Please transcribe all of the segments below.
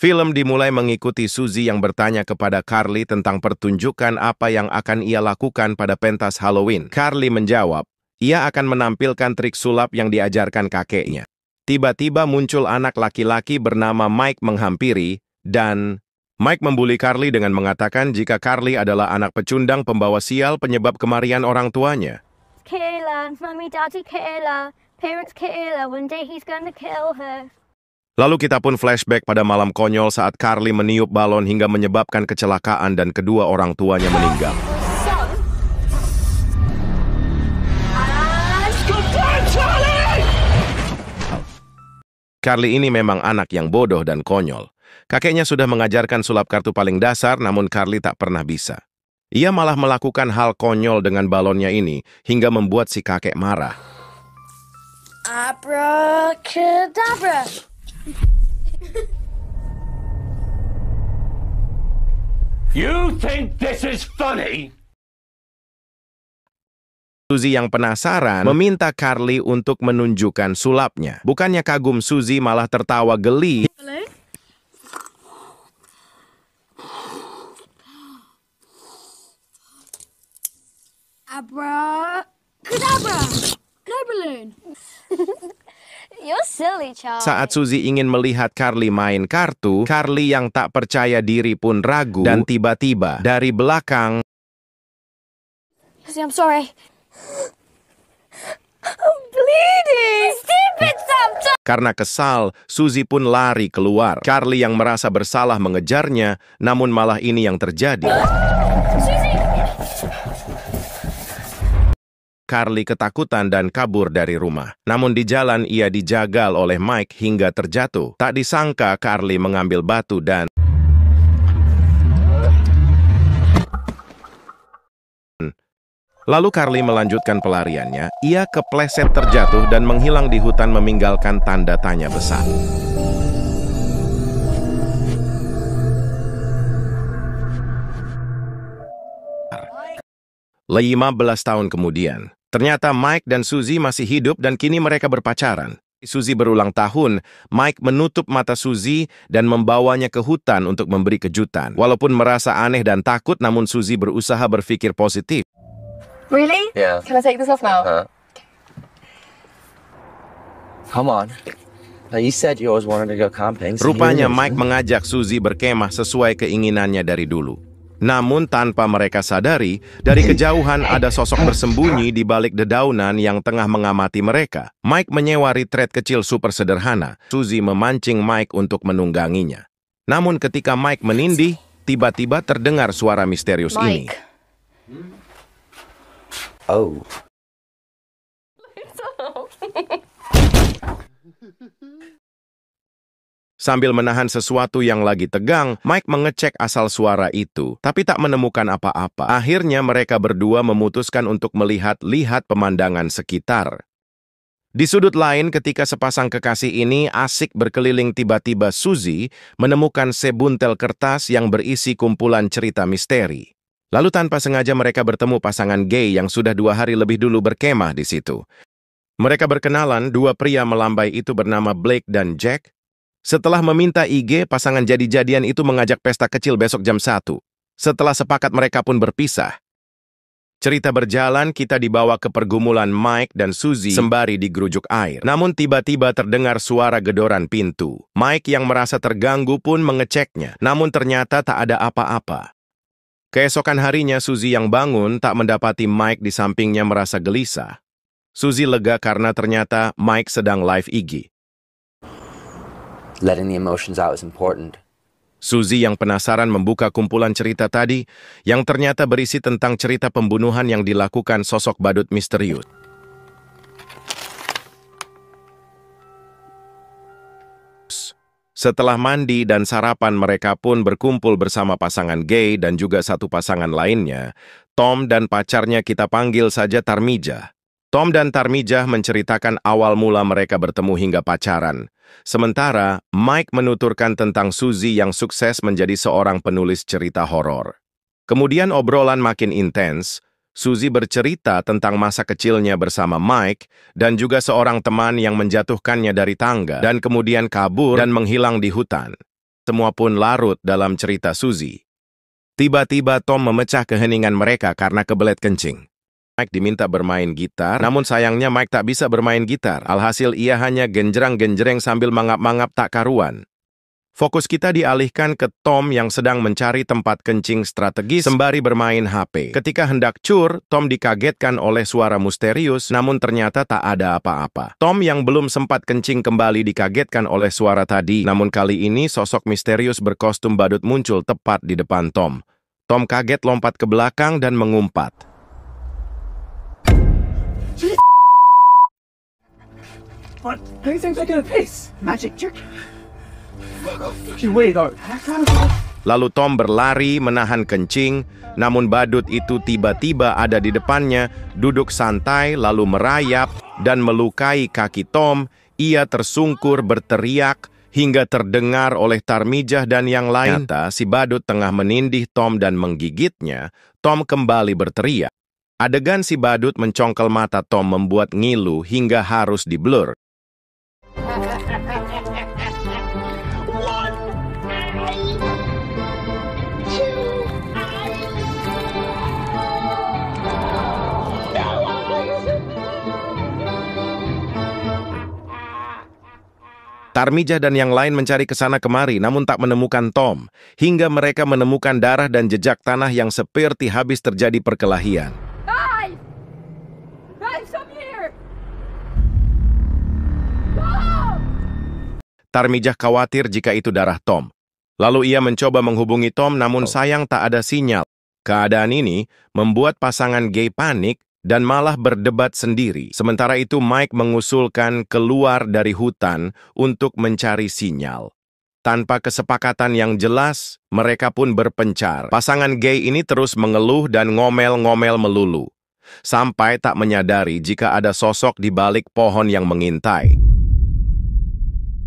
Film dimulai mengikuti Suzy yang bertanya kepada Carly tentang pertunjukan apa yang akan ia lakukan pada pentas Halloween. Carly menjawab, ia akan menampilkan trik sulap yang diajarkan kakeknya. Tiba-tiba muncul anak laki-laki bernama Mike menghampiri, dan Mike membuli Carly dengan mengatakan jika Carly adalah anak pecundang pembawa sial penyebab kematian orang tuanya. Kayla, Mommy, Daddy Kayla, parents Kayla, one day he's gonna kill her. Lalu kita pun flashback pada malam konyol saat Carly meniup balon hingga menyebabkan kecelakaan dan kedua orang tuanya meninggal. Carly ini memang anak yang bodoh dan konyol. Kakeknya sudah mengajarkan sulap kartu paling dasar, namun Carly tak pernah bisa. Ia malah melakukan hal konyol dengan balonnya ini hingga membuat si kakek marah. Abracadabra. You think this is funny? Suzy yang penasaran meminta Carly untuk menunjukkan sulapnya. Bukannya kagum, Suzy malah tertawa geli. Hello? Abracadabra. No balloon. You're silly, Charlie. Saat Suzy ingin melihat Carly main kartu, Carly yang tak percaya diri pun ragu dan tiba-tiba dari belakang, I'm sorry. I'm bleeding. Stupid sometimes. karena kesal, Suzy pun lari keluar. Carly yang merasa bersalah mengejarnya, namun malah ini yang terjadi. Susie. Carly ketakutan dan kabur dari rumah. Namun di jalan ia dijagal oleh Mike hingga terjatuh. Tak disangka Carly mengambil batu dan lalu Carly melanjutkan pelariannya. Ia kepleset terjatuh dan menghilang di hutan meninggalkan tanda tanya besar. 15 tahun kemudian, ternyata Mike dan Suzy masih hidup dan kini mereka berpacaran. Suzy berulang tahun, Mike menutup mata Suzy dan membawanya ke hutan untuk memberi kejutan. Walaupun merasa aneh dan takut, namun Suzy berusaha berpikir positif. Really? Yeah. Can I take this off now? Come on. Now you said you always wanted to go camping. So Rupanya here it is. Mike mengajak Suzy berkemah sesuai keinginannya dari dulu. Namun tanpa mereka sadari, dari kejauhan ada sosok bersembunyi di balik dedaunan yang tengah mengamati mereka. Mike menyewa retreat kecil super sederhana. Suzy memancing Mike untuk menungganginya. Namun ketika Mike menindih, tiba-tiba terdengar suara misterius ini. Mike. Oh. Sambil menahan sesuatu yang lagi tegang, Mike mengecek asal suara itu, tapi tak menemukan apa-apa. Akhirnya mereka berdua memutuskan untuk melihat-lihat pemandangan sekitar. Di sudut lain, ketika sepasang kekasih ini asik berkeliling, tiba-tiba Suzy menemukan sebuntel kertas yang berisi kumpulan cerita misteri. Lalu tanpa sengaja mereka bertemu pasangan gay yang sudah 2 hari lebih dulu berkemah di situ. Mereka berkenalan, dua pria melambai itu bernama Blake dan Jack. Setelah meminta IG, pasangan jadi-jadian itu mengajak pesta kecil besok jam 1. Setelah sepakat mereka pun berpisah. Cerita berjalan, kita dibawa ke pergumulan Mike dan Suzy sembari digerujuk air. Namun tiba-tiba terdengar suara gedoran pintu. Mike yang merasa terganggu pun mengeceknya, namun ternyata tak ada apa-apa. Keesokan harinya Suzy yang bangun tak mendapati Mike di sampingnya merasa gelisah. Suzy lega karena ternyata Mike sedang live IG. Letting the emotions out is important. Suzy yang penasaran membuka kumpulan cerita tadi yang ternyata berisi tentang cerita pembunuhan yang dilakukan sosok badut misterius. Setelah mandi dan sarapan, mereka pun berkumpul bersama pasangan gay dan juga satu pasangan lainnya, Tom dan pacarnya kita panggil saja Tarmijah. Tom dan Tarmijah menceritakan awal mula mereka bertemu hingga pacaran. Sementara, Mike menuturkan tentang Suzy yang sukses menjadi seorang penulis cerita horor. Kemudian obrolan makin intens. Suzy bercerita tentang masa kecilnya bersama Mike dan juga seorang teman yang menjatuhkannya dari tangga dan kemudian kabur dan menghilang di hutan. semua pun larut dalam cerita Suzy. Tiba-tiba Tom memecah keheningan mereka karena kebelet kencing. Mike diminta bermain gitar, namun sayangnya Mike tak bisa bermain gitar. Alhasil ia hanya genjreng-genjreng sambil mangap-mangap tak karuan. Fokus kita dialihkan ke Tom yang sedang mencari tempat kencing strategis sembari bermain HP. Ketika hendak cur, Tom dikagetkan oleh suara misterius, namun ternyata tak ada apa-apa. Tom yang belum sempat kencing kembali dikagetkan oleh suara tadi, namun kali ini sosok misterius berkostum badut muncul tepat di depan Tom. Tom kaget lompat ke belakang dan mengumpat. What? Who thinks they're gonna piss? Magic trick. You weirdo. Lalu Tom berlari menahan kencing, namun badut itu tiba-tiba ada di depannya, duduk santai lalu merayap dan melukai kaki Tom. Ia tersungkur berteriak hingga terdengar oleh Tarmijah dan yang lain. Ternyata si badut tengah menindih Tom dan menggigitnya. Tom kembali berteriak. Adegan si badut mencongkel mata Tom membuat ngilu hingga harus diblur. Tarmijah dan yang lain mencari ke sana kemari, namun tak menemukan Tom, hingga mereka menemukan darah dan jejak tanah yang seperti habis terjadi perkelahian. Guys! Guys, come here! Tom! Tarmijah khawatir jika itu darah Tom. Lalu ia mencoba menghubungi Tom, namun sayang tak ada sinyal. Keadaan ini membuat pasangan gay panik dan malah berdebat sendiri. Sementara itu Mike mengusulkan keluar dari hutan untuk mencari sinyal. Tanpa kesepakatan yang jelas, mereka pun berpencar. Pasangan gay ini terus mengeluh dan ngomel-ngomel melulu, sampai tak menyadari jika ada sosok di balik pohon yang mengintai.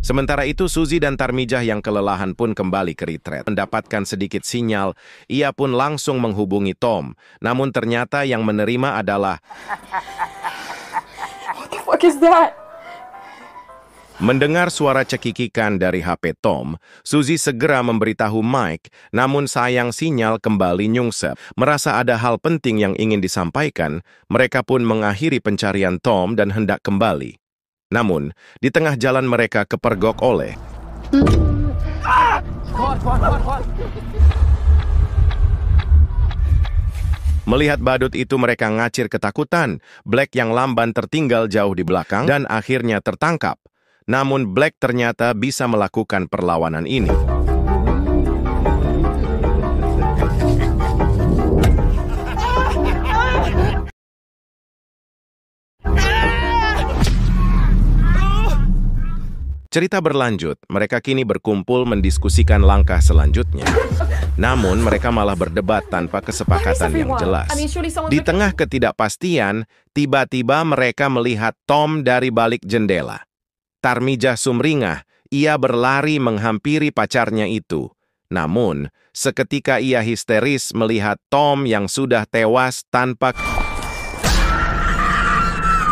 Sementara itu, Suzy dan Tarmijah yang kelelahan pun kembali ke retreat. Mendapatkan sedikit sinyal, ia pun langsung menghubungi Tom. Namun ternyata yang menerima adalah... What the fuck is that? Mendengar suara cekikikan dari HP Tom, Suzy segera memberitahu Mike, namun sayang sinyal kembali nyungsep. Merasa ada hal penting yang ingin disampaikan, mereka pun mengakhiri pencarian Tom dan hendak kembali. Namun, di tengah jalan mereka kepergok oleh... Melihat badut itu mereka ngacir ketakutan. Black yang lamban tertinggal jauh di belakang dan akhirnya tertangkap. Namun Black ternyata bisa melakukan perlawanan ini. Cerita berlanjut, mereka kini berkumpul mendiskusikan langkah selanjutnya. Namun, mereka malah berdebat tanpa kesepakatan yang jelas. Di tengah ketidakpastian, tiba-tiba mereka melihat Tom dari balik jendela. Tarmijah sumringah, ia berlari menghampiri pacarnya itu. Namun, seketika ia histeris melihat Tom yang sudah tewas tanpa...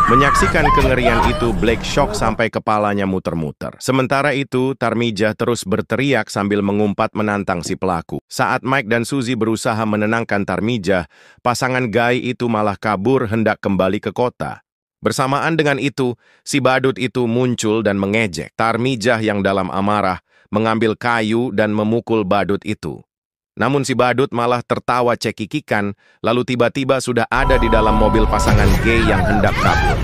Menyaksikan kengerian itu, Black shock sampai kepalanya muter-muter. Sementara itu, Tarmijah terus berteriak sambil mengumpat menantang si pelaku. Saat Mike dan Suzy berusaha menenangkan Tarmijah, pasangan gay itu malah kabur hendak kembali ke kota. Bersamaan dengan itu, si badut itu muncul dan mengejek. Tarmijah yang dalam amarah mengambil kayu dan memukul badut itu. Namun si badut malah tertawa cekikikan, lalu tiba-tiba sudah ada di dalam mobil pasangan gay yang hendak kabur.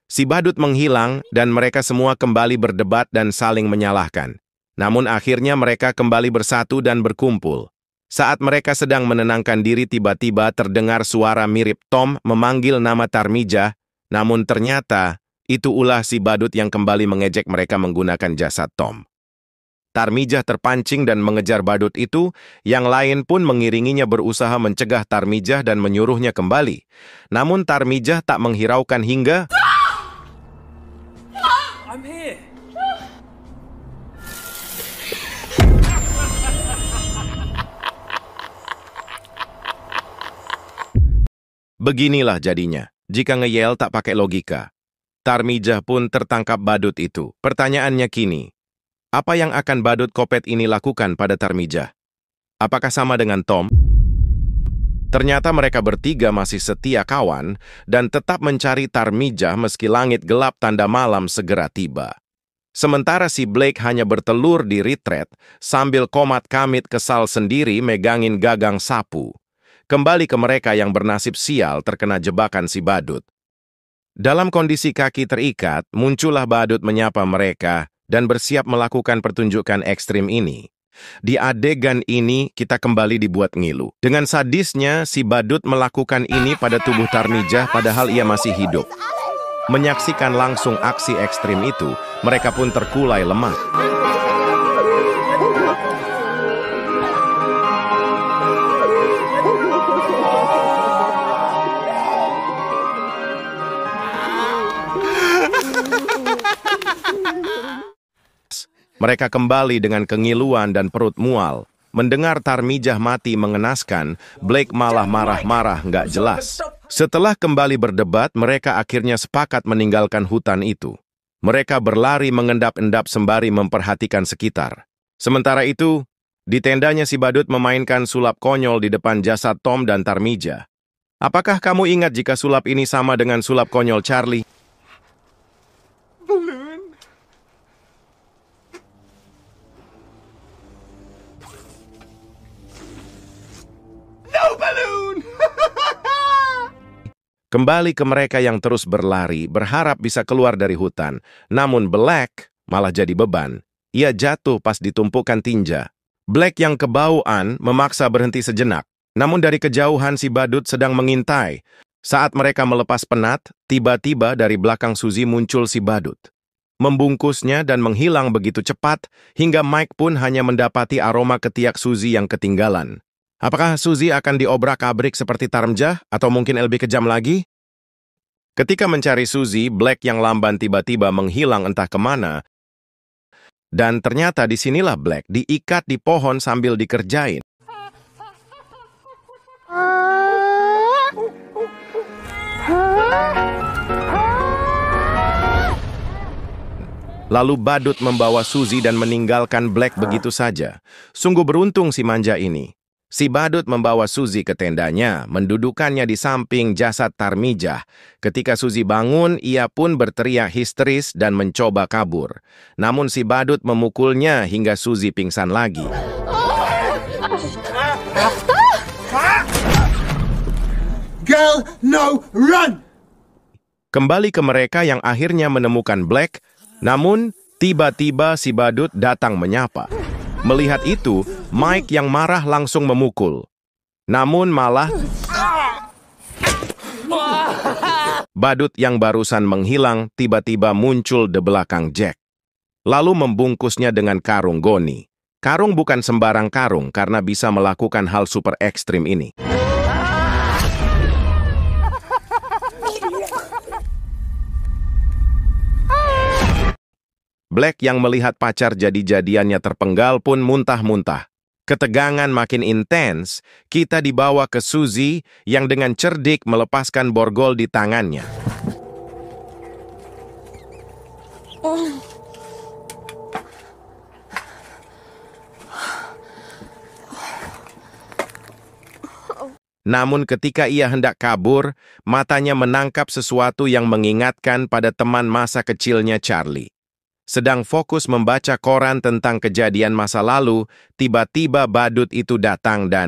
Si badut menghilang dan mereka semua kembali berdebat dan saling menyalahkan. Namun akhirnya mereka kembali bersatu dan berkumpul. Saat mereka sedang menenangkan diri, tiba-tiba terdengar suara mirip Tom memanggil nama Tarmijah, namun ternyata itu ulah si badut yang kembali mengejek mereka menggunakan jasad Tom. Tarmijah terpancing dan mengejar badut itu, yang lain pun mengiringinya berusaha mencegah Tarmijah dan menyuruhnya kembali. Namun Tarmijah tak menghiraukan hingga... I'm here. Beginilah jadinya, jika ngeyel tak pakai logika. Tarmijah pun tertangkap badut itu. Pertanyaannya kini, apa yang akan badut kopet ini lakukan pada Tarmijah? Apakah sama dengan Tom? Ternyata mereka bertiga masih setia kawan dan tetap mencari Tarmijah meski langit gelap tanda malam segera tiba. Sementara si Blake hanya bertelur di retret sambil komat kamit kesal sendiri megangin gagang sapu. Kembali ke mereka yang bernasib sial terkena jebakan si badut. Dalam kondisi kaki terikat, muncullah badut menyapa mereka dan bersiap melakukan pertunjukan ekstrim ini. Di adegan ini, kita kembali dibuat ngilu. Dengan sadisnya, si badut melakukan ini pada tubuh Tarmijah padahal ia masih hidup. Menyaksikan langsung aksi ekstrim itu, mereka pun terkulai lemah. Mereka kembali dengan kengiluan dan perut mual. Mendengar Tarmijah mati mengenaskan, Blake malah marah-marah nggak jelas. Setelah kembali berdebat, mereka akhirnya sepakat meninggalkan hutan itu. Mereka berlari mengendap-endap sembari memperhatikan sekitar. Sementara itu, di tendanya si badut memainkan sulap konyol di depan jasad Tom dan Tarmijah. Apakah kamu ingat jika sulap ini sama dengan sulap konyol Charlie? Balloon. No balloon! Kembali ke mereka yang terus berlari, berharap bisa keluar dari hutan. Namun Black malah jadi beban. Ia jatuh pas ditumpukan tinja. Black yang kebauan memaksa berhenti sejenak. Namun dari kejauhan si badut sedang mengintai. Saat mereka melepas penat, tiba-tiba dari belakang Suzy muncul si badut. Membungkusnya dan menghilang begitu cepat, hingga Mike pun hanya mendapati aroma ketiak Suzy yang ketinggalan. Apakah Suzy akan diobrak-abrik seperti Tarmijah, atau mungkin lebih kejam lagi? Ketika mencari Suzy, Black yang lamban tiba-tiba menghilang entah kemana, dan ternyata disinilah Black diikat di pohon sambil dikerjain. Lalu badut membawa Suzy dan meninggalkan Black begitu saja. Sungguh beruntung si manja ini. Si badut membawa Suzy ke tendanya, mendudukannya di samping jasad Tarmijah. Ketika Suzy bangun, ia pun berteriak histeris dan mencoba kabur. Namun si badut memukulnya hingga Suzy pingsan lagi. Girl, no, run! Kembali ke mereka yang akhirnya menemukan Black, namun tiba-tiba si badut datang menyapa. Melihat itu, Mike yang marah langsung memukul. Namun malah badut yang barusan menghilang tiba-tiba muncul di belakang Jack. Lalu membungkusnya dengan karung goni. Karung bukan sembarang karung karena bisa melakukan hal super ekstrim ini. Black yang melihat pacar jadi-jadiannya terpenggal pun muntah-muntah. Ketegangan makin intens, kita dibawa ke Suzy yang dengan cerdik melepaskan borgol di tangannya. Namun ketika ia hendak kabur, matanya menangkap sesuatu yang mengingatkan pada teman masa kecilnya Charlie. Sedang fokus membaca koran tentang kejadian masa lalu, tiba-tiba badut itu datang dan...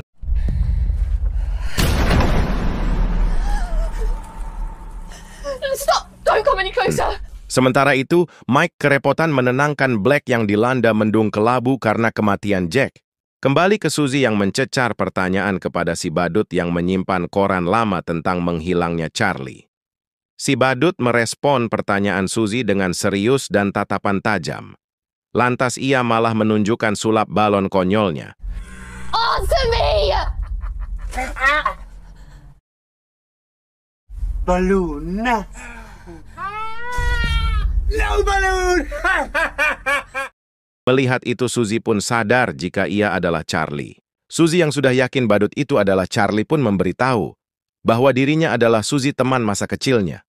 Stop! Don't come any closer! Sementara itu, Mike kerepotan menenangkan Black yang dilanda mendung kelabu karena kematian Jack. Kembali ke Suzy yang mencecar pertanyaan kepada si badut yang menyimpan koran lama tentang menghilangnya Charlie. Si badut merespon pertanyaan Suzy dengan serius dan tatapan tajam. Lantas ia malah menunjukkan sulap balon konyolnya. Answer me! Balloon. No balloon! Melihat itu Suzy pun sadar jika ia adalah Charlie. Suzy yang sudah yakin badut itu adalah Charlie pun memberitahu bahwa dirinya adalah Suzy teman masa kecilnya.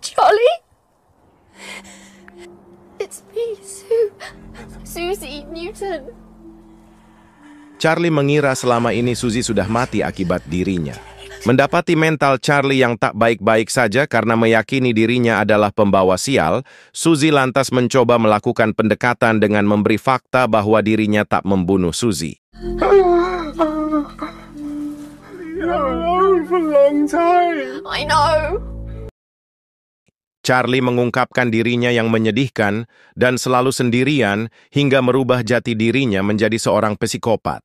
Charlie? It's me, Susie Newton. Charlie mengira selama ini Suzy sudah mati akibat dirinya. Mendapati mental Charlie yang tak baik-baik saja karena meyakini dirinya adalah pembawa sial, Suzy lantas mencoba melakukan pendekatan dengan memberi fakta bahwa dirinya tak membunuh Suzy. I know. Charlie mengungkapkan dirinya yang menyedihkan dan selalu sendirian hingga merubah jati dirinya menjadi seorang psikopat.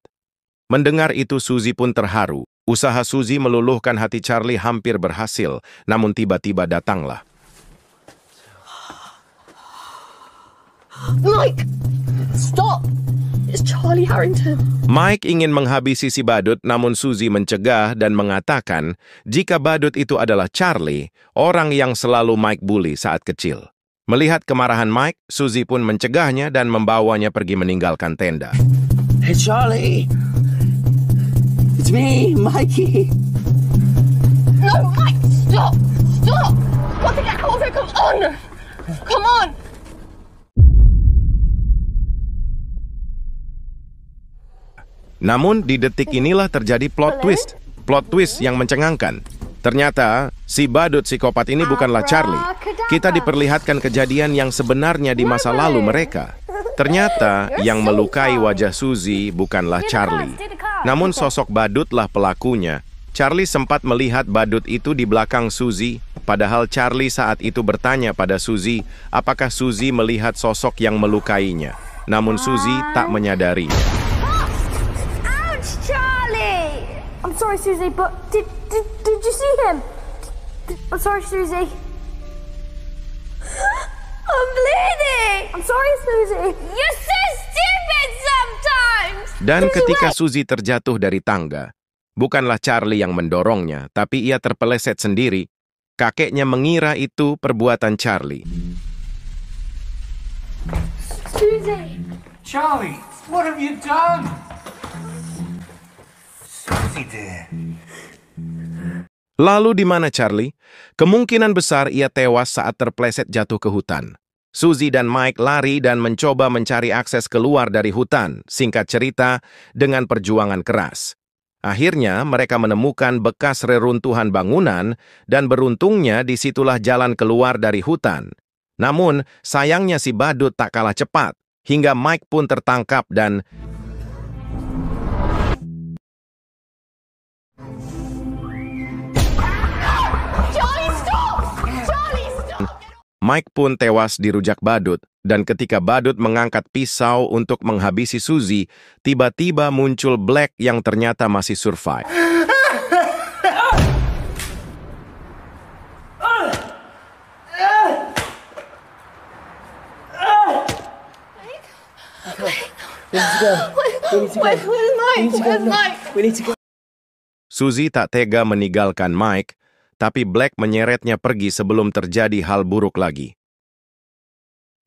Mendengar itu Suzy pun terharu. Usaha Suzy meluluhkan hati Charlie hampir berhasil, namun tiba-tiba datanglah. Mike! Stop! It's Charlie Harrington. Mike ingin menghabisi si badut, namun Suzy mencegah dan mengatakan jika badut itu adalah Charlie, orang yang selalu Mike bully saat kecil. Melihat kemarahan Mike, Suzy pun mencegahnya dan membawanya pergi meninggalkan tenda. Hey, Charlie. It's me, Mikey. No, Mike! Stop! Stop! Got to get over it! Come on! Come on! Namun di detik inilah terjadi plot twist. Plot twist yang mencengangkan. Ternyata si badut psikopat ini bukanlah Charlie. Kita diperlihatkan kejadian yang sebenarnya di masa lalu mereka. Ternyata yang melukai wajah Suzy bukanlah Charlie. Namun sosok badutlah pelakunya. Charlie sempat melihat badut itu di belakang Suzy, padahal Charlie saat itu bertanya pada Suzy apakah Suzy melihat sosok yang melukainya. Namun Suzy tak menyadari. Ouch, Charlie! I'm sorry, Susie, but did you see him? I'm sorry, Susie. I'm bleeding! I'm sorry, Susie. You're so stupid sometimes! Dan ketika Suzy terjatuh dari tangga, bukanlah Charlie yang mendorongnya, tapi ia terpeleset sendiri. Kakeknya mengira itu perbuatan Charlie. Susie! Charlie, what have you done? Susie, dear. Lalu di mana Charlie? Kemungkinan besar ia tewas saat terpeleset jatuh ke hutan. Suzy dan Mike lari dan mencoba mencari akses keluar dari hutan, singkat cerita, dengan perjuangan keras. Akhirnya mereka menemukan bekas reruntuhan bangunan dan beruntungnya disitulah jalan keluar dari hutan. Namun, sayangnya si badut tak kalah cepat, hingga Mike pun tertangkap dan Mike pun tewas dirujak badut, dan ketika badut mengangkat pisau untuk menghabisi Suzy, tiba-tiba muncul Black yang ternyata masih survive. Where's Mike? We need to go. Suzy tak tega meninggalkan Mike, tapi Black menyeretnya pergi sebelum terjadi hal buruk lagi.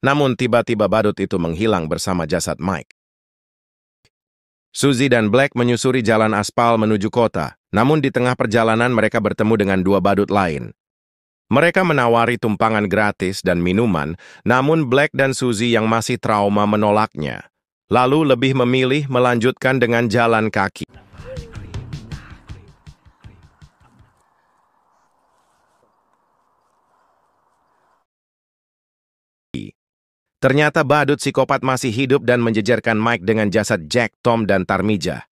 Namun tiba-tiba badut itu menghilang bersama jasad Mike. Suzy dan Black menyusuri jalan aspal menuju kota, namun di tengah perjalanan mereka bertemu dengan dua badut lain. Mereka menawari tumpangan gratis dan minuman, namun Black dan Suzy yang masih trauma menolaknya. Lalu lebih memilih melanjutkan dengan jalan kaki. Ternyata badut psikopat masih hidup dan menjejerkan Mike dengan jasad Jack, Tom, dan Tarmija.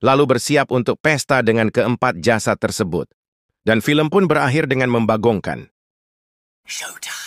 Lalu bersiap untuk pesta dengan keempat jasad tersebut. Dan film pun berakhir dengan membagongkan. Showtime.